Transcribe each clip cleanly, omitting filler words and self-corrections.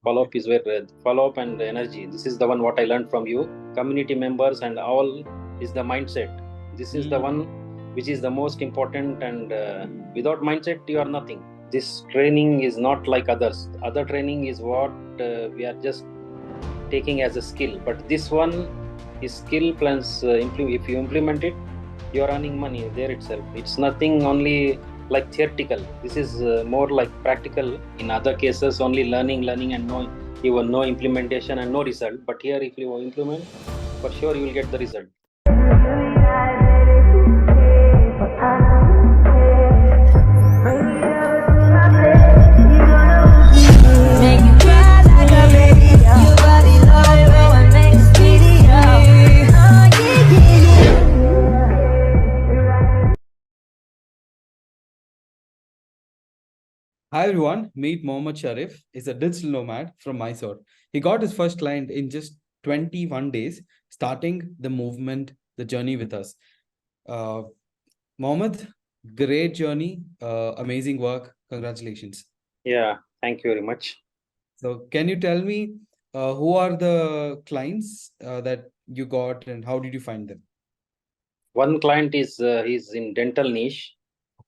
Follow Okay. up is where follow up and energy. This is the one what I learned from you. Community members and all is the mindset. This is the one which is the most important. And without mindset, you are nothing. This training is not like others. Other training is what we are just taking as a skill, but this one is skill plus if you implement it, you are earning money there itself. It's nothing only like theoretical. This is more like practical. In other cases, only learning, and no, even no implementation and no result. But here, if you implement, for sure you will get the result. Hi everyone, meet Mohamed Shariff. Is a digital nomad from Mysore. He got his first client in just 21 days, starting the movement, the journey with us. Uh, Mohammed, great journey, amazing work. Congratulations. Yeah, thank you very much. So, can you tell me who are the clients that you got and how did you find them? One client is he's in dental niche.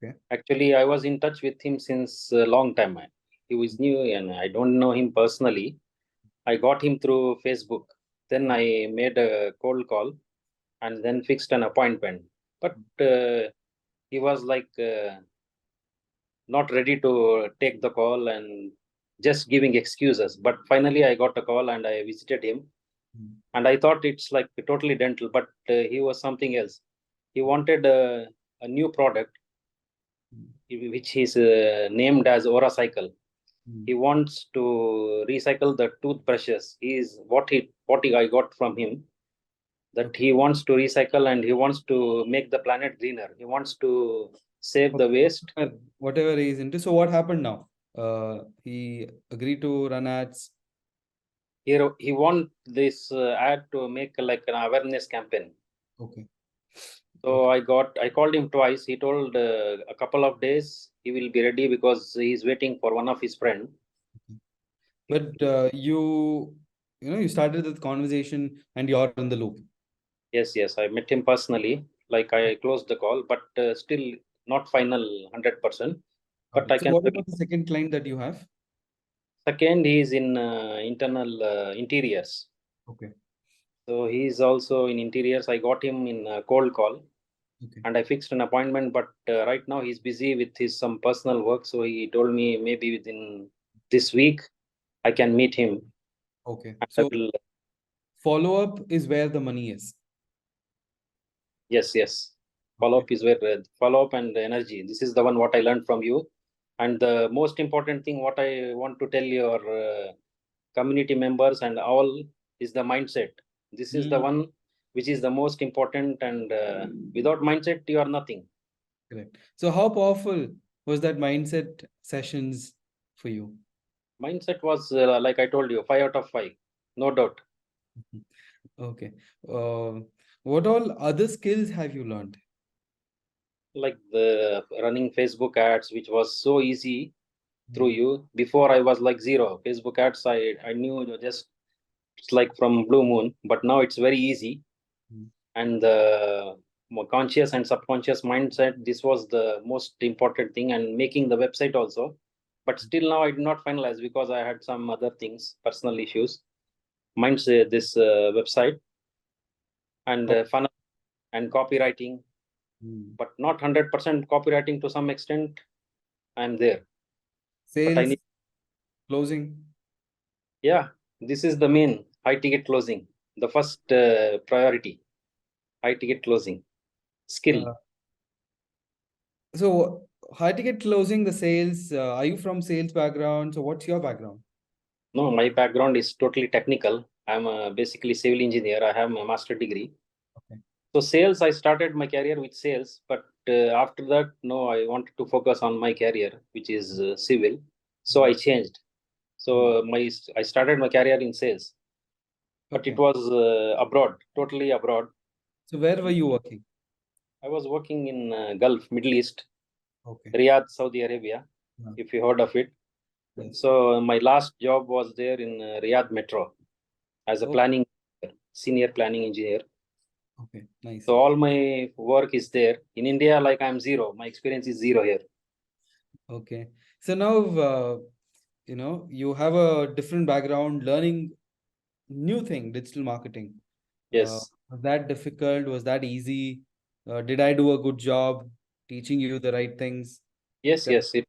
Okay. Actually, I was in touch with him since a long time. He was new and I don't know him personally. I got him through Facebook. Then I made a cold call and then fixed an appointment. But he was like not ready to take the call and just giving excuses. But finally, I got a call and I visited him. And I thought it's like totally dental, but he was something else. He wanted a new product which is named as Aura Cycle. He wants to recycle the toothbrushes. He is what I got from him, that he wants to recycle and he wants to make the planet greener. He wants to save the waste. Whatever he is into. So, what happened now? He agreed to run ads. He want this ad to make like an awareness campaign. Okay. So I called him twice. He told a couple of days he will be ready because he's waiting for one of his friend. But you started the conversation and you're in the loop. Yes, I met him personally. Like I closed the call, but still not final 100%. But Okay. I So can. what about the second client that you have? Second, he is in internal interiors. Okay. So he is also in interiors. I got him in a cold call Okay. and I fixed an appointment. But right now he's busy with his some personal work. So he told me maybe within this week I can meet him. Okay. And I So will, follow-up is where the money is. yes. Follow Okay. up is where follow up and energy. This is the one what I learned from you. And the most important thing what I want to tell your community members and all is the mindset. This is the one which is the most important. And without mindset, you are nothing. Correct. So how powerful was that mindset sessions for you? Mindset was like I told you, 5 out of 5, no doubt. Okay. Uh, what all other skills have you learned? Like the running Facebook ads, which was so easy through you. Before I was like zero. Facebook ads, I knew just it's like from blue moon, but now it's very easy. And the more conscious and subconscious mindset, this was the most important thing, and making the website also. But still now I did not finalize because I had some other things, personal issues. Mine's this website and funnel and copywriting, but not 100% copywriting. To some extent I'm there, but I Sales, need, closing. yeah, this is the main high ticket closing, the first priority, high ticket closing skill. Uh, so high ticket closing, the sales, are you from sales background? So what's your background? No, my background is totally technical. I'm basically civil engineer. I have my master degree. Okay. So sales, I started my career with sales, but after that, no, I wanted to focus on my career, which is civil. So I changed. So I started my career in sales, but it Okay. was abroad, totally abroad. So where were you working? I was working in Gulf, Middle East, Okay. Riyadh, Saudi Arabia, Yeah. if you heard of it. Yes. So my last job was there in Riyadh Metro as a Oh, senior planning engineer. okay, nice. So all my work is there. In India, like I'm zero. My experience is zero here. Okay. So now, you have a different background learning new thing, digital marketing. Yes, Was that difficult? Was that easy? Did I do a good job teaching you the right things? yes, Tell- yes. It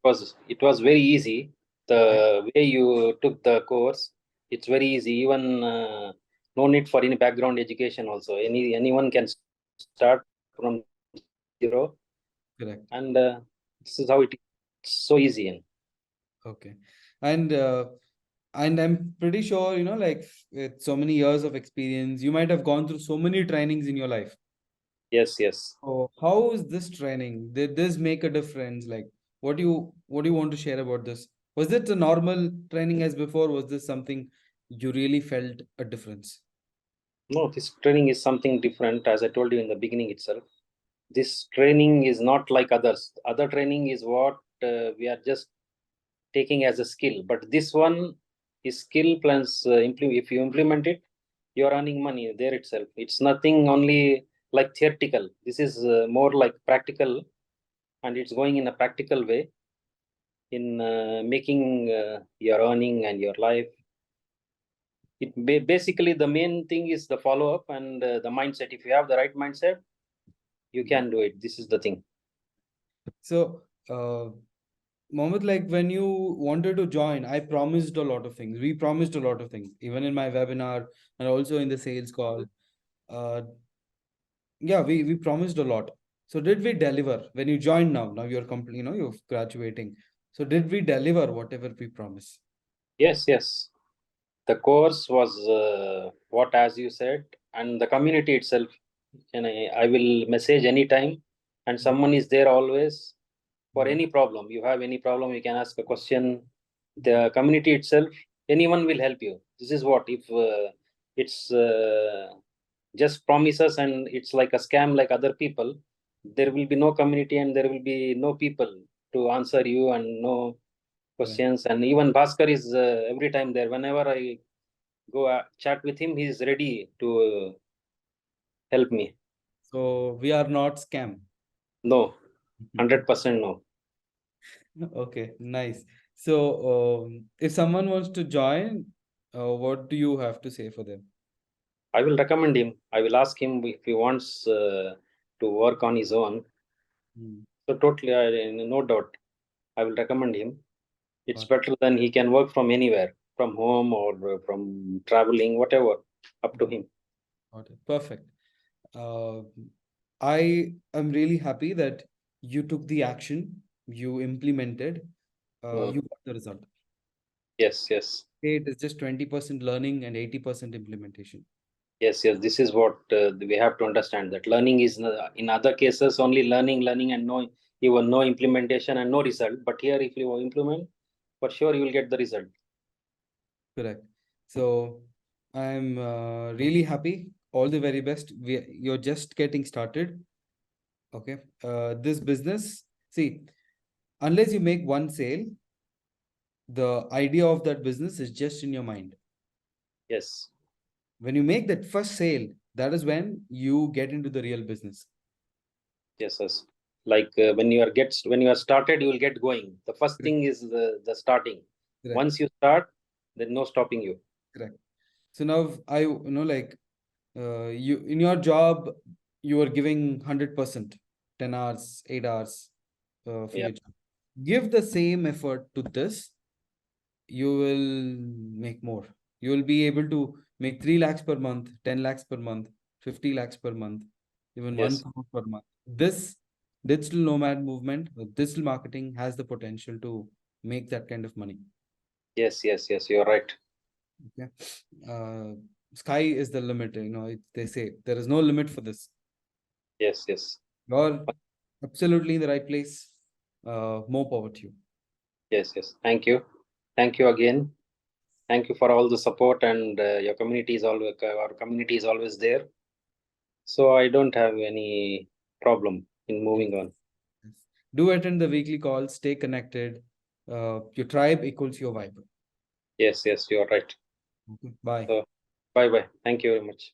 was very easy. Okay, The way you took the course, it's very easy. Even no need for any background education. Also, anyone can start from zero, correct. and this is how it is. It's so easy. And Okay. And I'm pretty sure, like with so many years of experience, you might have gone through so many trainings in your life. yes, yes. So how is this training? Did this make a difference? Like, what do you want to share about this? Was it a normal training as before? Was this something you really felt a difference? No, this training is something different. As I told you in the beginning itself, this training is not like others. Other training is what we are just taking as a skill, but this one is skill plus if you implement it, you are earning money there itself. It's nothing only like theoretical. This is more like practical, and it's going in a practical way in making your earning and your life. Basically the main thing is the follow up and the mindset. If you have the right mindset, you can do it. This is the thing. So, Mohammed, like when you wanted to join, I promised a lot of things. We promised a lot of things, even in my webinar and also in the sales call. Uh, yeah, we promised a lot. So did we deliver when you joined now? Now you're you're graduating. So did we deliver whatever we promised? Yes, yes. The course was what as you said, and the community itself. And I will message anytime, and Mm. someone is there always for Mm. any problem. You have any problem, you can ask a question. The community itself, anyone will help you. This is what if it's just promises and it's like a scam like other people, there will be no community and there will be no people to answer you and no Correct. questions. And even Bhaskar is every time there. Whenever I go chat with him, he is ready to help me. So we are not scam. No, 100% no. Okay, nice. So if someone wants to join, what do you have to say for them? I will recommend him. I will ask him if he wants to work on his own. Mm. So totally, no doubt, I will recommend him. It's Got better than he can work from anywhere, from home or from traveling, whatever. Up to it. him. Got it. Perfect. Uh, I am really happy that you took the action, you implemented, Mm. you got the result. Yes, yes, Okay, it is just 20% learning and 80% implementation. yes, yes. This is what we have to understand. That learning is in other cases only learning, learning, and no even no implementation and no result. But here, if you implement, for sure you will get the result. Correct. So I'm really happy. All the very best. You're just getting started. Okay. This business, see, unless you make one sale, the idea of that business is just in your mind. Yes, When you make that first sale, that is when you get into the real business. yes, yes. Like when you are started, you will get going. The first Correct. thing is the starting. Correct. Once you start, there's no stopping you. Correct. So now like you in your job, you are giving 100%, 10 hours, 8 hours for Yeah. your job. Give the same effort to this, you will make more. You will be able to make 3 lakhs per month, 10 lakhs per month, 50 lakhs per month, even 1 Yes. crore per month. This digital nomad movement, digital marketing has the potential to make that kind of money. Yes. Yes. Yes. You're right. Okay. Uh, Sky is the limit. They say there is no limit for this. Yes. Yes. You're absolutely in the right place. More power to you. Yes. Yes. Thank you. Thank you again. Thank you for all the support, and your community is always our community is always there. So I don't have any problem in Yes. moving on. Yes. Do attend the weekly calls, stay connected. Your tribe equals your vibe. Yes, you are right. Okay. Bye. So, bye. Thank you very much.